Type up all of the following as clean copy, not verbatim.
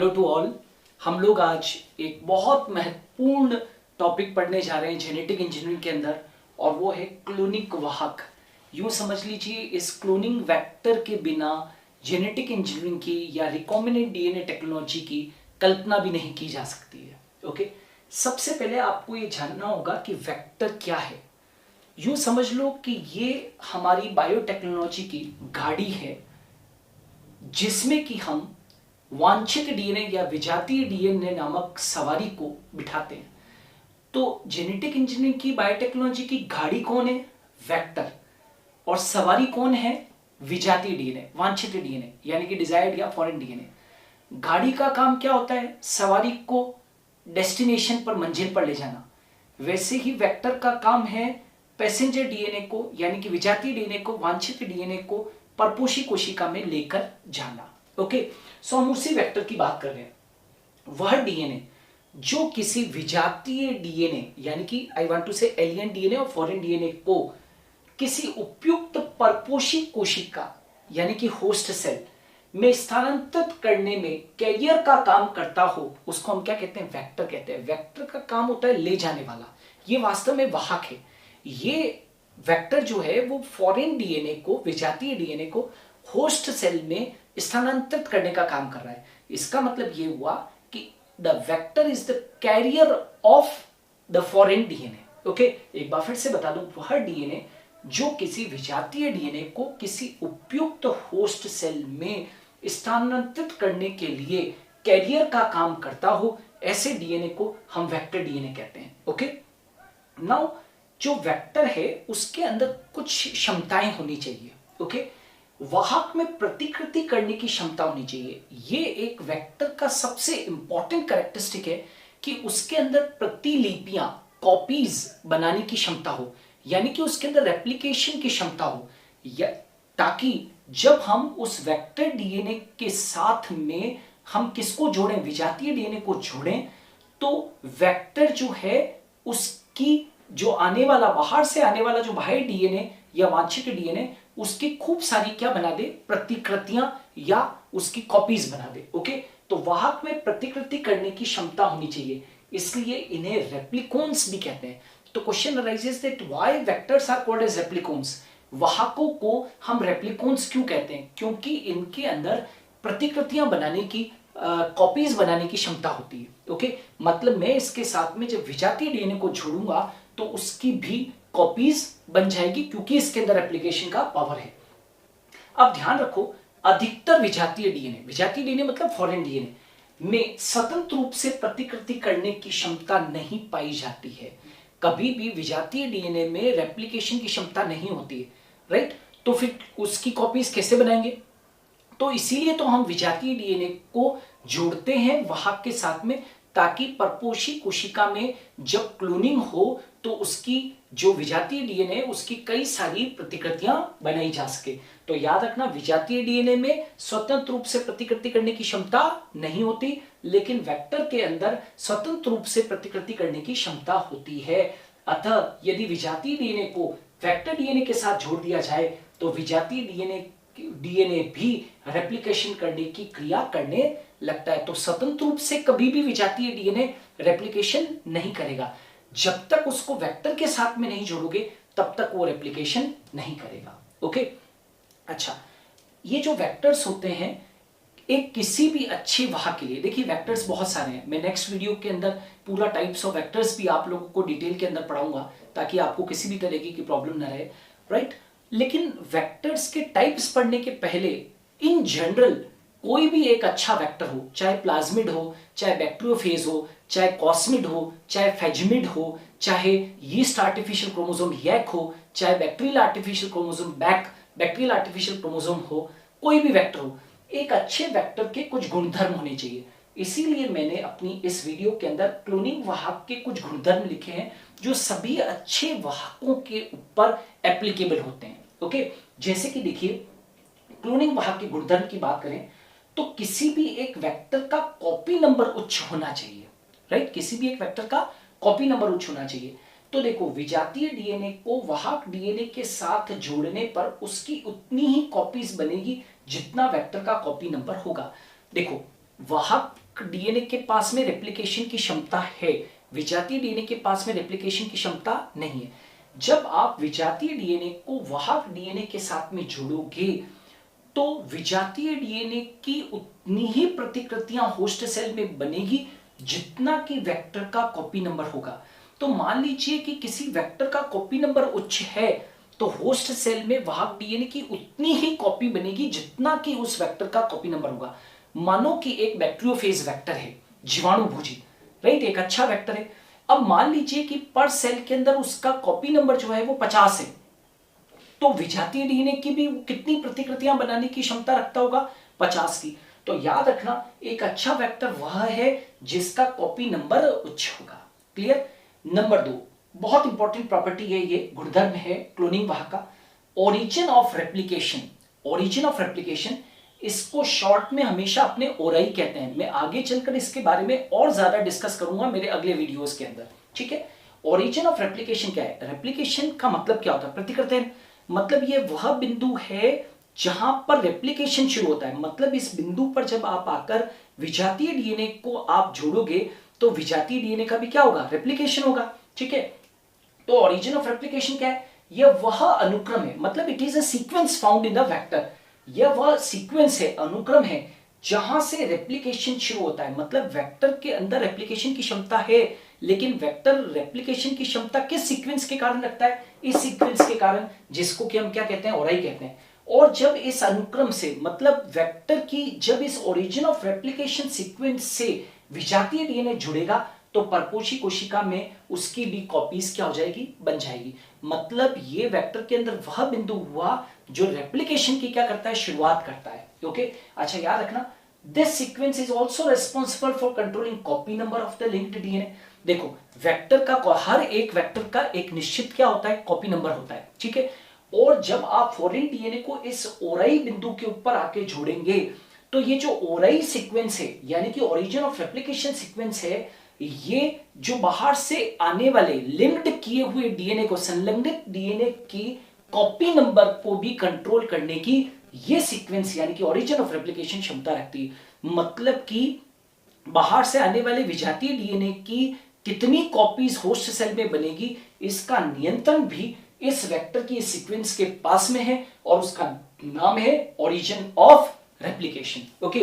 Hello to all. हम लोग आज एक बहुत महत्वपूर्ण टॉपिक पढ़ने जा रहे हैं जेनेटिक इंजीनियरिंग के अंदर, और वो है क्लोनिक वाहक। यूं समझ लीजिए, इस क्लोनिंग वेक्टर के बिना जेनेटिक इंजीनियरिंग की या रिकॉम्बिनेंट डीएनए टेक्नोलॉजी की कल्पना भी नहीं की जा सकती है। ओके, सबसे पहले आपको ये जानना होगा कि वेक्टर क्या है। यूं समझ लो कि ये हमारी बायोटेक्नोलॉजी की गाड़ी है, जिसमें कि हम वांछित डीएनए या विजातीय डीएनए नामक सवारी को बिठाते हैं। तो जेनेटिक इंजीनियरिंग की बायोटेक्नोलॉजी की गाड़ी कौन है? वेक्टर। और सवारी कौन है? विजातीय डीएनए, वांछित डीएनए, यानी कि डिजायर्ड या फॉरेन डीएनए। गाड़ी का काम क्या होता है? सवारी को डेस्टिनेशन पर, मंजिल पर ले जाना। वैसे ही वेक्टर का काम है पैसेंजर डीएनए को, यानी कि विजातीय डीएनए को, वांछित डीएनए को परपोषी कोशिका में लेकर जाना। ओके, सो हम उसी वेक्टर की बात कर रहे हैं। वह डीएनए जो किसी विजातीय डीएनए, यानी कि आई वांट टू से एलियन डीएनए और फॉरेन डीएनए को किसी उपयुक्त परपोषी कोशिका, यानी कि होस्ट सेल में स्थानांतरित करने में कैरियर का काम करता हो, उसको हम क्या कहते हैं? वेक्टर कहते हैं। वेक्टर का काम होता है ले जाने वाला। ये वास्तव में वाहक है। ये वेक्टर जो है वो फॉरेन डीएनए को, विजातीय डीएनए को होस्ट सेल में स्थानांतरित करने का काम कर रहा है। इसका मतलब ये हुआ कि the vector is the carrier of the foreign DNA. Okay, एक बार फिर से बता दूं, वह डीएनए जो किसी विजातीय डीएनए को किसी उपयुक्त होस्ट सेल में स्थानांतरित करने के लिए कैरियर का काम करता हो, ऐसे डीएनए को हम वेक्टर डीएनए कहते हैं। ओके, नाउ जो वेक्टर है उसके अंदर कुछ क्षमताएं होनी चाहिए। ओके, वाहक में प्रतिकृति करने की क्षमता होनी चाहिए। ये एक वेक्टर का सबसे इंपॉर्टेंट कैरेक्टरिस्टिक है कि उसके अंदर प्रतिलिपियां, कॉपीज बनाने की क्षमता हो, यानी कि उसके अंदर रेप्लिकेशन की क्षमता हो, ताकि जब हम उस वेक्टर डीएनए के साथ में हम किसको जोड़ें, विजातीय डीएनए को जोड़ें, तो वेक्टर जो है उसकी जो आने वाला, बाहर से आने वाला जो बाह्य डीएनए या वांछित डीएनए, उसकी खूब सारी क्या बना दे? प्रतिकृतियां या उसकी कॉपीज बना दे। ओके, तो वाहक में प्रतिकृति करने की क्षमता होनी चाहिए, इसलिए इन्हें रेप्लिकोन्स भी कहते हैं। तो question arises that why vectors are called as replicons. वाहकों को हम रेप्लिकोन्स क्यों कहते हैं? क्योंकि इनके अंदर प्रतिकृतियां बनाने की, कॉपीज बनाने की क्षमता होती है। ओके, मतलब मैं इसके साथ में जब विजातीय डीएनए को जोड़ूंगा तो उसकी भी कॉपीज बन जाएगी, क्योंकि इसके अंदर एप्लीकेशन का पावर है। अब ध्यान रखो, अधिकतर विजातीय डीएनए मतलब फॉरेन डीएनए में स्वतंत्र रूप से प्रतिकृति करने की क्षमता नहीं पाई जाती है। कभी भी विजातीय डीएनए में रेप्लिकेशन की क्षमता नहीं होती है, राइट? तो फिर उसकी कॉपीज कैसे बनाएंगे? तो इसीलिए तो हम विजातीय डीएनए को जोड़ते हैं वाहक के साथ में, ताकि परपोषी कोशिका में जब क्लोनिंग हो तो उसकी जो विजातीय डीएनए, उसकी कई सारी प्रतिकृतियां बनाई जा सके। तो याद रखना, विजातीय डीएनए में स्वतंत्र रूप से प्रतिकृति करने की क्षमता नहीं होती, लेकिन वेक्टर के अंदर स्वतंत्र रूप से प्रतिकृति करने की क्षमता होती है। अतः यदि विजातीय डीएनए को वेक्टर डीएनए के साथ जोड़ दिया जाए तो विजातीय डीएनए भी रेप्लिकेशन करने की क्रिया करने लगता है। तो स्वतंत्र रूप से कभी भी विजातीय डीएनए रेप्लिकेशन नहीं करेगा। जब तक उसको वेक्टर के साथ में नहीं जोड़ोगे तब तक वो रेप्लिकेशन नहीं करेगा। ओके, अच्छा, ये जो वेक्टर्स होते हैं एक किसी भी अच्छे वाहक के लिए, देखिए वेक्टर्स बहुत सारे हैं। मैं नेक्स्ट वीडियो के अंदर पूरा टाइप्स ऑफ वेक्टर्स भी आप लोगों को डिटेल के अंदर पढ़ाऊंगा, ताकि आपको किसी भी तरीके की प्रॉब्लम ना रहे, राइट? लेकिन वेक्टर्स के टाइप्स पढ़ने के पहले इन जनरल कोई भी एक अच्छा वेक्टर हो, चाहे प्लाज्मिड हो, चाहे बैक्टीरियोफेज हो, चाहे कॉस्मिड हो, चाहे फेजमिड हो, चाहे यीस्ट आर्टिफिशियल क्रोमोसोम यैक हो, चाहे bacterial artificial chromosome bacterial artificial chromosome हो, कोई भी वेक्टर हो, एक अच्छे वेक्टर के कुछ गुणधर्म होने चाहिए। इसीलिए मैंने अपनी इस वीडियो के अंदर क्लोनिंग वाहक के कुछ गुणधर्म लिखे हैं जो सभी अच्छे वाहकों के ऊपर एप्लीकेबल होते हैं। ओके, जैसे कि देखिए, क्लोनिंग वाहक के गुणधर्म की बात करें तो किसी भी एक वेक्टर का कॉपी नंबर उच्च होना चाहिए, राइट? किसी भी एक वेक्टर का कॉपी नंबर उच्च होना चाहिए। तो देखो, विजातीय डीएनए को वाहक डीएनए के साथ जोड़ने पर उसकी उतनी ही कॉपीज बनेगी जितना वेक्टर का कॉपी नंबर होगा। देखो, वाहक डीएनए के पास में रेप्लिकेशन की क्षमता है, विजातीय डीएनए के पास में रेप्लिकेशन की क्षमता नहीं है। जब आप विजातीय डीएनए को वाहक डीएनए के साथ में जोड़ोगे तो विजातीय डीएनए की उतनी ही प्रतिकृतियां होस्ट सेल में बनेगी जितना कि वेक्टर का कॉपी नंबर होगा। तो मान लीजिए कि किसी वेक्टर का कॉपी नंबर उच्च है तो होस्ट सेल में वाहक डीएनए की उतनी ही कॉपी बनेगी जितना कि उस वेक्टर का कॉपी नंबर होगा। मानो कि एक बैक्टीरियोफेज वेक्टर है, जीवाणुभोजी, राइट, एक अच्छा वेक्टर है। अब मान लीजिए कि पर सेल के अंदर उसका कॉपी नंबर जो है वो 50 है, तो विजातीय डीएनए की भी कितनी प्रतिकृतियां बनाने की क्षमता रखता होगा? 50 की। तो याद रखना, एक अच्छा वेक्टर वह है जिसका कॉपी नंबर उच्च होगा। क्लियर? नंबर 2, बहुत इंपॉर्टेंट प्रॉपर्टी है, ये गुणधर्म है क्लोनिंग वाहक का, origin of replication. Origin of replication, इसको शॉर्ट में हमेशा अपने ओराई कहते हैं। मैं आगे चलकर इसके बारे में और ज्यादा डिस्कस करूंगा मेरे अगले वीडियोस के अंदर, ठीक है। ओरिजिन ऑफ रेप्लिकेशन क्या है? रेप्लिकेशन का मतलब क्या होता है? प्रतिकृति, मतलब ये वह बिंदु है जहां पर रेप्लिकेशन शुरू होता है। मतलब इस बिंदु पर जब आप आकर विजातीय डीएनए को आप जोड़ोगे तो विजातीय डीएनए का भी क्या होगा? रेप्लिकेशन होगा, ठीक है। तो ओरिजिन ऑफ रेप्लिकेशन क्या है? यह वह अनुक्रम है, मतलब it is a sequence found in the vector. यह वह सीक्वेंस है, अनुक्रम है, जहां से रेप्लिकेशन शुरू होता है। मतलब वेक्टर के अंदर रेप्लिकेशन की क्षमता है, लेकिन वेक्टर रेप्लिकेशन की क्षमता किस सीक्वेंस के कारण रखता है? इस सीक्वेंस के कारण, जिसको कि हम क्या कहते हैं? ओराई कहते हैं। और जब इस अनुक्रम से, मतलब वेक्टर की जब इस ओरिजिन ऑफ रेप्लिकेशन सीक्वेंस से विजातीय डीएनए जुड़ेगा तो परपोषी कोशिका में उसकी भी कॉपीज क्या हो जाएगी? बन जाएगी। मतलब ये वेक्टर के अंदर वह बिंदु हुआ जो रेप्लिकेशन की क्या करता है? शुरुआत करता है। ओके, अच्छा याद रखना, this sequence is also responsible for controlling copy number of the linked DNA. देखो, वेक्टर का, हर एक वेक्टर का एक निश्चित क्या होता है? कॉपी नंबर होता है, ठीक है। और जब आप फॉरेन डीएनए को इस ओराई बिंदु के ऊपर आके जोड़ेंगे तो ये जो ओराई सीक्वेंस है, यानी कि ओरिजिन ऑफ रेप्लिकेशन सीक्वेंस है, ये जो बाहर से आने वाले लिंक्ड किए हुए डीएनए को, संलग्नित डीएनए की कॉपी नंबर को भी कंट्रोल करने की ये सीक्वेंस, यानी कि ओरिजिन ऑफ रेप्लिकेशन क्षमता रखती है। मतलब कि बाहर से आने वाले विजातीय डीएनए की कितनी कॉपीज होस्ट सेल में बनेगी, इसका नियंत्रण भी इस वेक्टर की सीक्वेंस के पास में है और उसका नाम है ओरिजिन ऑफ रेप्लिकेशन। ओके,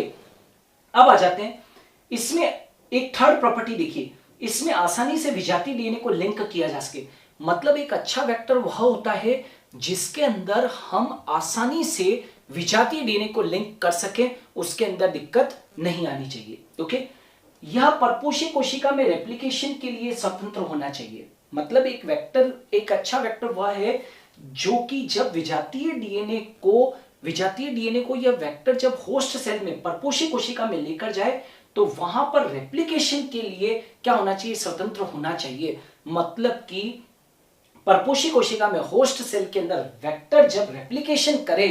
अब आ जाते हैं, इसमें एक थर्ड प्रॉपर्टी देखिए, इसमें आसानी से विजातीय डीएनए को लिंक किया जा सके। मतलब एक अच्छा वेक्टर वह होता है जिसके अंदर हम आसानी से विजातीय डीएनए को लिंक कर सके, उसके अंदर दिक्कत नहीं आनी चाहिए। ओके, यह परपोषी कोशिका में रेप्लिकेशन के लिए स्वतंत्र होना चाहिए। मतलब एक वेक्टर, एक अच्छा वेक्टर वह है जो कि जब विजातीय डीएनए को यह वेक्टर जब होस्ट सेल में, परपोषी कोशिका में लेकर जाए तो वहां पर रेप्लिकेशन के लिए क्या होना चाहिए? स्वतंत्र होना चाहिए। मतलब कि परपोषी कोशिका में होस्ट सेल के अंदर वेक्टर जब रेप्लिकेशन करे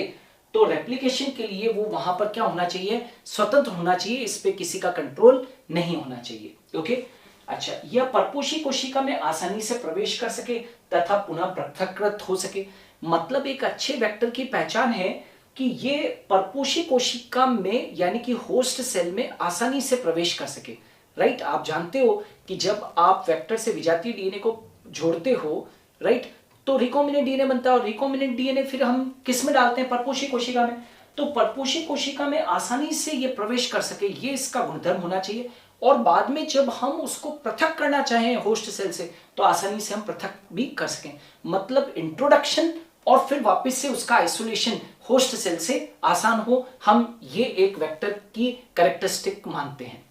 तो रेप्लिकेशन के लिए वो वहां पर क्या होना चाहिए? स्वतंत्र होना चाहिए, इस पे किसी का कंट्रोल नहीं होना चाहिए। ओके, अच्छा, यह परपोषी कोशिका में आसानी से प्रवेश कर सके तथा पुनः पृथक्कृत हो सके। मतलब एक अच्छे वेक्टर की पहचान है कि ये परपोषी कोशिका में, यानी कि होस्ट सेल में आसानी से प्रवेश कर सके। राइट, आप जानते हो कि जब आप वेक्टर से विजातीय डीएनए को जोड़ते हो, राइट, तो रिकॉम्बिनेंट डीएनए बनता है और रिकॉम्बिनेंट डीएनए फिर हम किस में डालते हैं? परपोषी कोशिका में। तो परपोषी कोशिका में आसानी से ये प्रवेश कर सके, ये इसका गुणधर्म होना चाहिए। और बाद में जब हम उसको पृथक करना चाहें होस्ट सेल से तो आसानी से हम पृथक भी कर सकें। मतलब इंट्रोडक्शन और फिर वापस से उसका आइसोलेशन होस्ट सेल से आसान हो, हम ये एक वेक्टर की कैरेक्टरिस्टिक मानते हैं।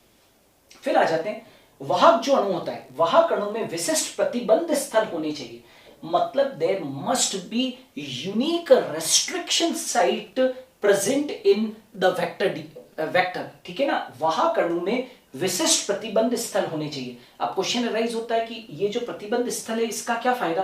फिर आ जाते हैं, वाहक जो अणु होता है, वाहक अणु में विशिष्ट प्रतिबंध स्थल होने चाहिए। मतलब there must be unique restriction site present in the vector, ठीक है ना। वाहक अणु में विशिष्ट प्रतिबंध स्थल होने चाहिए। अब क्वेश्चन अराइज होता है कि ये जो प्रतिबंध स्थल है इसका क्या फायदा?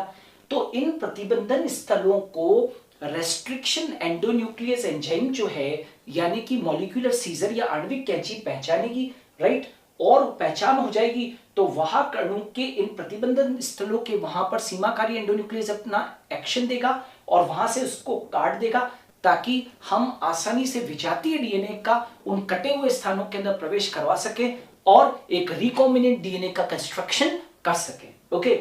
तो इन प्रतिबंधन स्थलों को रेस्ट्रिक्शन एंडोन्यूक्लियस एंजाइम जो है, यानी कि मॉलिक्यूलर सीजर या आणविक कैंची पहचानेगी, राइट, और पहचान हो जाएगी तो वाहक अणु के इन प्रतिबंधन स्थलों के वहां पर सीमाकारी एंडोन्यूक्लियस अपना एक्शन देगा और वहां से उसको काट देगा ताकि हम आसानी से विजातीय डीएनए का उन कटे हुए स्थानों के अंदर प्रवेश करवा सके और एक रिकॉम्बिनेंट डीएनए का कंस्ट्रक्शन कर सके। ओके,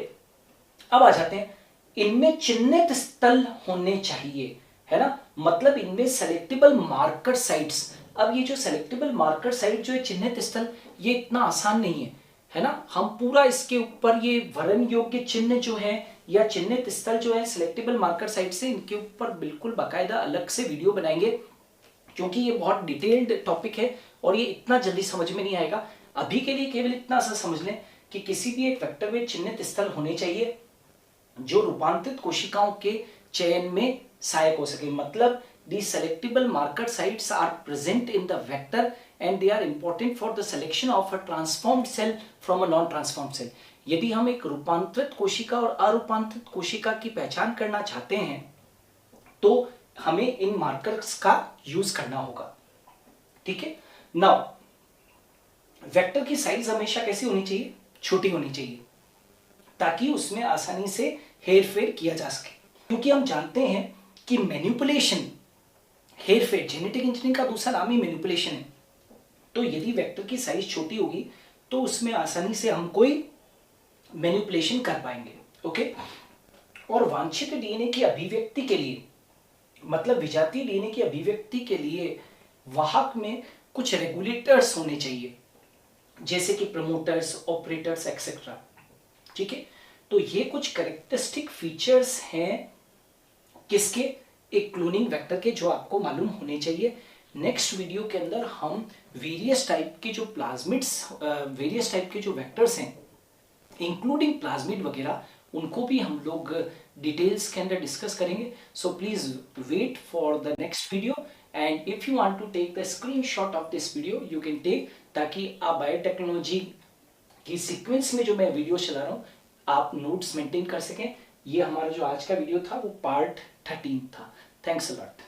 अब आ जाते हैं, इनमें चिन्हित स्थल होने चाहिए, है ना, मतलब इनमें सेलेक्टेबल मार्कर साइट्स। अब ये जो सेलेक्टेबल मार्कर साइट जो है चिन्हित स्थल, ये इतना आसान नहीं है ना, हम पूरा इसके ऊपर ये वर्ण योग्य चिन्ह जो है या चिन्हित स्थल जो है सिलेक्टेबल मार्कर साइट से, इनके ऊपर बिल्कुल बाकायदा अलग से वीडियो बनाएंगे, क्योंकि ये बहुत डिटेल्ड टॉपिक है और ये इतना जल्दी समझ में नहीं आएगा। अभी के लिए केवल इतना सा समझ लें कि किसी भी एक वेक्टर में चिन्हित स्थल होने चाहिए जो रूपांतरित कोशिकाओं के चयन में सहायक हो सके, मतलब the selectable marker sites are present in the vector and they are important for the selection of a transformed cell from a non transformed cell। यदि हम एक रूपांतरित कोशिका और अरूपांतरित कोशिका की पहचान करना चाहते हैं तो हमें इन मार्कर्स का यूज करना होगा, ठीक है। नाउ वेक्टर की साइज हमेशा कैसी होनी चाहिए, छोटी होनी चाहिए, ताकि उसमें आसानी से हेरफेर किया जा सके, क्योंकि हम जानते हैं कि मैनिपुलेशन, हेरफेर, जेनेटिक इंजीनियरिंग का दूसरा नाम ही मैनिपुलेशन है। तो यदि वेक्टर की साइज छोटी होगी तो उसमें आसानी से हम कोई मैनिपुलेशन कर पाएंगे। ओके, और वांछित डीएनए की अभिव्यक्ति के लिए, मतलब विजातीय डीएनए की अभिव्यक्ति के लिए वाहक में कुछ रेगुलेटर्स होने चाहिए, जैसे कि प्रमोटर्स, ऑपरेटर्स एक्सेट्रा, ठीक है। तो ये कुछ कैरेक्टरिस्टिक फीचर्स हैं किसके, एक क्लोनिंग वेक्टर के, जो आपको मालूम होने चाहिए। नेक्स्ट वीडियो के अंदर हम वेरियस टाइप के जो प्लाज्मिड्स, वेरियस टाइप के जो वेक्टर्स हैं इंक्लूडिंग प्लाज्मिड वगैरह, उनको भी हम लोग डिटेल्स के अंदर डिस्कस करेंगे। So please wait for the next video and if you want to take the screenshot of this video you can take, ताकि आप बायोटेक्नोलॉजी की सीक्वेंस में जो मैं वीडियो चला रहा हूँ आप नोट्स मेंटेन कर सकें। ये हमारा जो आज का वीडियो था वो पार्ट 13 था। Thanks a lot.